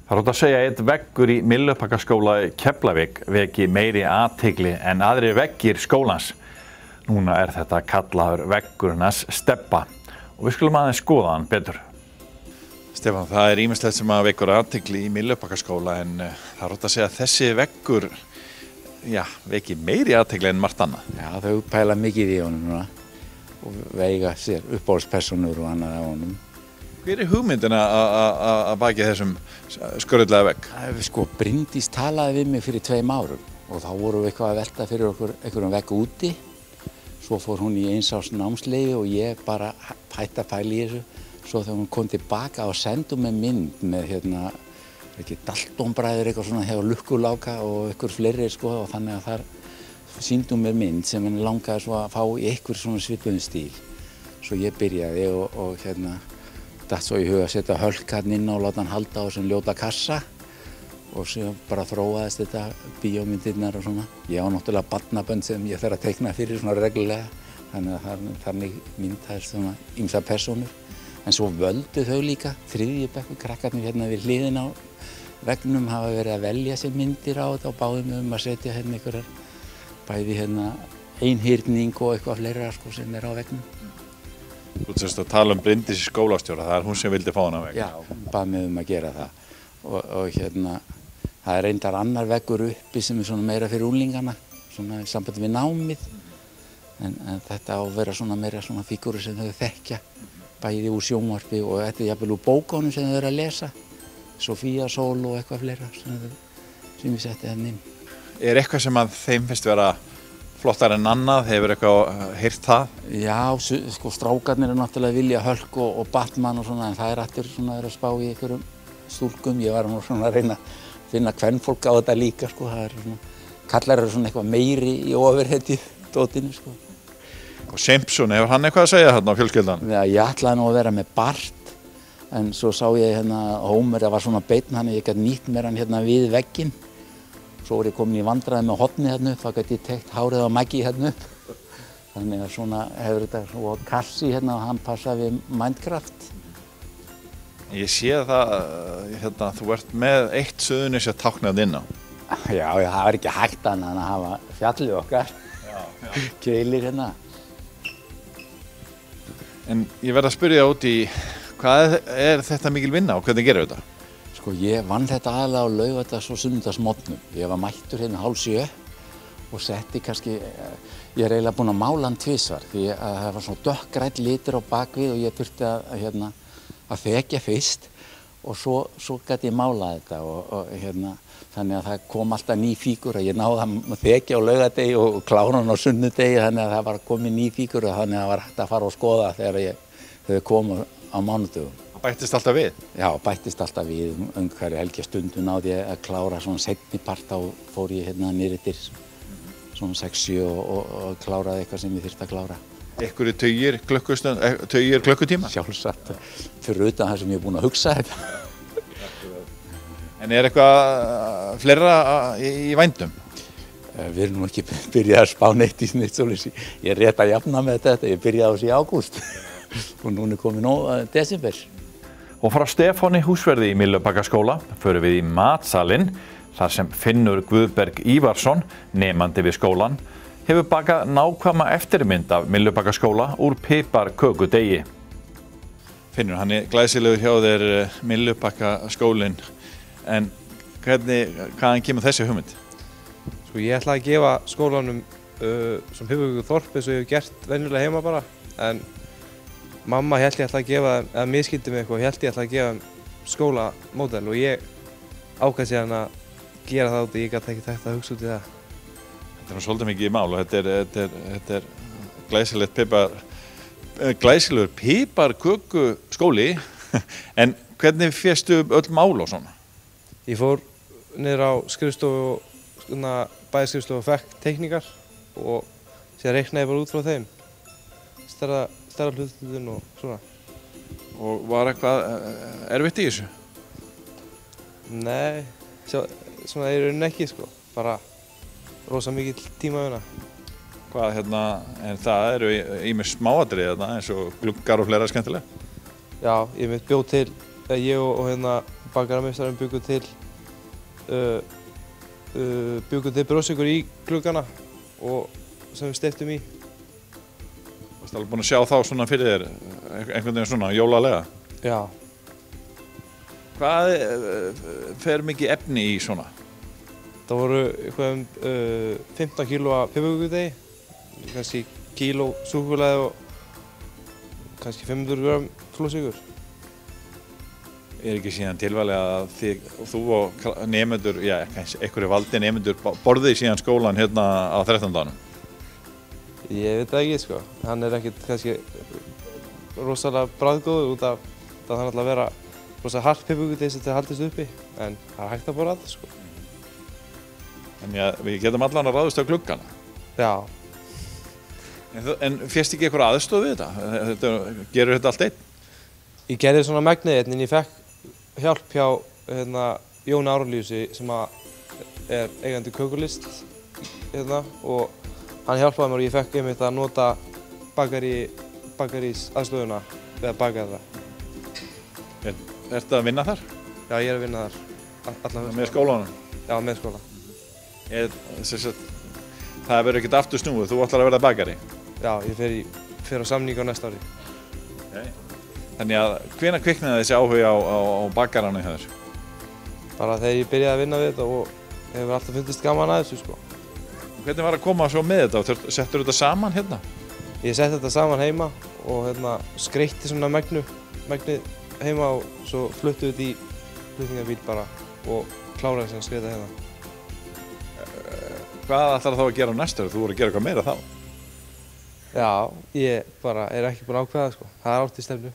Það er ótt að segja að einn veggur í Myllubakkaskóla í Keflavík veki meiri athygli en aðrir veggir skólans. Núna er þetta kallaður veggurinn hans Stebba og við skulum aðeins skoða hann betur. Stefán, það er ýmislegt sem að vekur athygli í Myllubakkaskóla en það er ótt að segja að þessi veggur veki meiri athygli en margt annað. Já, þau pæla mikið í honum núna og veiga sér uppáhaldspersónur og annað á honum. Hver er hugmyndin að baki þessum skurðlega vegg? Sko, Bryndís talaði við mig fyrir 2 árum og þá vorum við eitthvað að velta fyrir okkur einhverjum vegg úti. Svo fór hún í 1 árs námsleyfi og ég bara hætti að pæla í þessu. Svo þegar hún kom tilbaka og sendi með mynd með Daltonbræður eitthvað svona hjá Lukkuláka og einhver fleiri sko og þannig að þar sýndi hún mér mynd sem henni langaði svo að fá í einhver svona svipuðum stíl. Svo ég byrjaði og datt svo í huga að setja Hölk hann inn og láta hann halda á þessum ljóta kassa og svo bara þróaðist þetta bíómyndirnar og svona. Ég á náttúrulega barnabönd sem ég þarf að teikna fyrir svona reglulega þannig að þannig myndaðist svona ýmsar persónur. En svo völdu þau líka, 3. bekk krakkarnir hérna við hliðina á veggnum hafa verið að velja sér myndir á þetta og báðum að setja hérna einhverjar bæði hérna einhyrning og eitthvað fleira sko sem er á veggnum. Þú sérst að tala Bryndís í skólastjóra, það er hún sem vildi fá hana vegg. Já, hún bað mig að gera það og það er reyndar annar veggur uppi sem er svona meira fyrir unglingana, svona í sambandi við námið en þetta á að vera svona meira svona fígúrur sem þau þekkja, bæði úr sjónvarpi og þetta er jafnvel úr bókunum sem þau eru að lesa, Sofía Sól og eitthvað fleira sem við setti þannig inn. Er eitthvað sem að þeim finnst vera flottar en annað, hefur eitthvað heyrt það? Já, sko strákarnir er náttúrulega vilja Hölk og Batman og svona en það er allir svona að spá í einhverjum stúlkum. Ég var nú svona að reyna að finna kvenfólk á þetta líka sko, það er svona, kallar eru svona eitthvað meiri í ofurhetju dótinu sko. Og Simpson, hefur hann eitthvað að segja hérna á fjölskyldan? Já, ég ætlaði nú að vera með Bart en svo sá ég hérna Homer, það var svona beinn hann, ég gæti nýtt mér hann hérna við vegginn. Svo er ég komin í vandræði með hornið hérna upp, þá gæti ég tekt hárið á Maggie hérna upp. Þannig að svona hefur þetta svo kassi hérna og hann passa við Minecraft. Ég sé það, hérna, þú ert með eitt Suðurnesja táknað inn á. Já, það var ekki hægt annað en að hafa fjallið okkar. Keilir hérna. En ég verð að spyrja út í, hvað er þetta mikil vinna og hvernig gerir þetta? Sko ég vann þetta aðalega á laugardags- og sunnudagsmorgnum. Ég var mættur hérna 6:30 og setti kannski, ég er eiginlega búinn að mála hann 2 því að það var svona dökkgrænn litur á bakvið og ég þurfti að þekja fyrst og svo gæti ég málað þetta og þannig að það kom alltaf ný fígúra. Ég náði að þekja á laugardegi og klára hann á sunnudegi þannig að það var komið ný fígúra þannig að það var hægt að fara og skoða þegar þau komu á mánudögum. Bættist alltaf við? Já, bættist alltaf við hverja helgi stundu náði ég að klára svona seinni part þá fór ég hérna niður til svona 6-7 og kláraði eitthvað sem ég þyrfti að klára. Einhverju tugir klukkutíma? Sjálfsagt, fyrir utan það sem ég er búinn að hugsa þetta. En er eitthvað fleira í vændum? Við erum nú ekki byrjað að spá neitt í neitt svoleiðis. Ég er rétt að jafna með þetta, ég byrjaði á þessu í ágúst og núna er komið desember. Og frá Stefáni húsverði í Myllubakkaskóla förum við í matsalinn þar sem Finnur Guðberg Ívarsson, nemandi við skólan, hefur bakað nákvæma eftirmynd af Myllubakkaskóla úr piparkökudegi. Finnur, hann er glæsilegur hjá þér Myllubakkaskólinn, en hvaðan kemur þessi hugmynd? Sko ég ætlaði að gefa skólanum sem Piparkökuþorp eins og ég hef gert venjulega heima bara, en mamma hélt ég ætlaði að gefa þeim, eða misskildi mig eitthvað, hélt ég ætlaði að gefa þeim skólamódel og ég ákvað síðan að gera það út og ég gat ekki tækt að hugsa út í það. Þetta er nú svolítið mikið í mál og þetta er glæsilegur piparkökuskóli, en hvernig féstu öll mál og svona? Ég fór niður á skrifstofu og bæjarskrifstofu og fekk teikningar og síðan reiknaði ég bara út frá þeim. Stærra hlutin og svona. Og var eitthvað erfitt í þessu? Nei, svona í rauninni ekki sko, bara rosa mikill tímavinna. Hvað en það eru ýmis smáatriði þarna eins og gluggar og fleira skemmtilega? Já, ég bjó til, ég og bakarameistarinn bjuggu til brjóstsykur í gluggana og sem við steyptum í. Varstu alveg búinn að sjá þá svona fyrir þér, einhvern veginn svona jólalega? Já. Hvað fer mikið efni í svona? Það voru eitthvað 15 kíló af piparkökudegi, kannski kíló súkkulaði og kannski 500 grömm flórsykur. Ekki síðan tilvalið að þú og nemendur, já, einhverju valdi nemendur borðið síðan skólan hérna á 13. daganum? Ég veit það ekki, sko. Hann ekkert kannski rosalega bragðgóður út af það þarf náttúrulega að vera rosalega hart piparkökudegi til þess að haldist uppi, en það hægt að borða það, sko. Þannig að við getum allan að ráðast á gluggana? Já. En fékkst ekki eitthvað aðstoð við þetta? Gerur þetta allt einn? Ég gerði svona megniðinn en ég fekk hjálp hjá Jóni Árelíusi sem er eigandi kökulist og hann hjálpaði mér og ég fekk einmitt að nota bakarís aðstöðuna við að baka þetta. Ertu að vinna þar? Já, ég er að vinna þar. Með skólanum? Já, með skóla. Það verður ekkert aftur snúið, þú ætlar að verða bakari? Já, ég fer á samning á næsta ári. Okay. Þannig að hvenær kviknaði þessi áhuga á bakaranum hjá þér? Bara þegar ég byrjaði að vinna við þetta og hefur alltaf fundist gaman að þessu, sko. Hvernig var að koma svo með þetta? Settur þetta saman hérna? Ég setti þetta saman heima og skreytti svona megnið heima og svo fluttu þetta í flutningabíl bara og kláraði sem skreyta hérna. Hvað ætlar þá að gera á næsta ári? Þú voru að gera eitthvað meira þá? Já, ég bara er ekki búinn að ákveða það, sko. Það er átt í stefnu.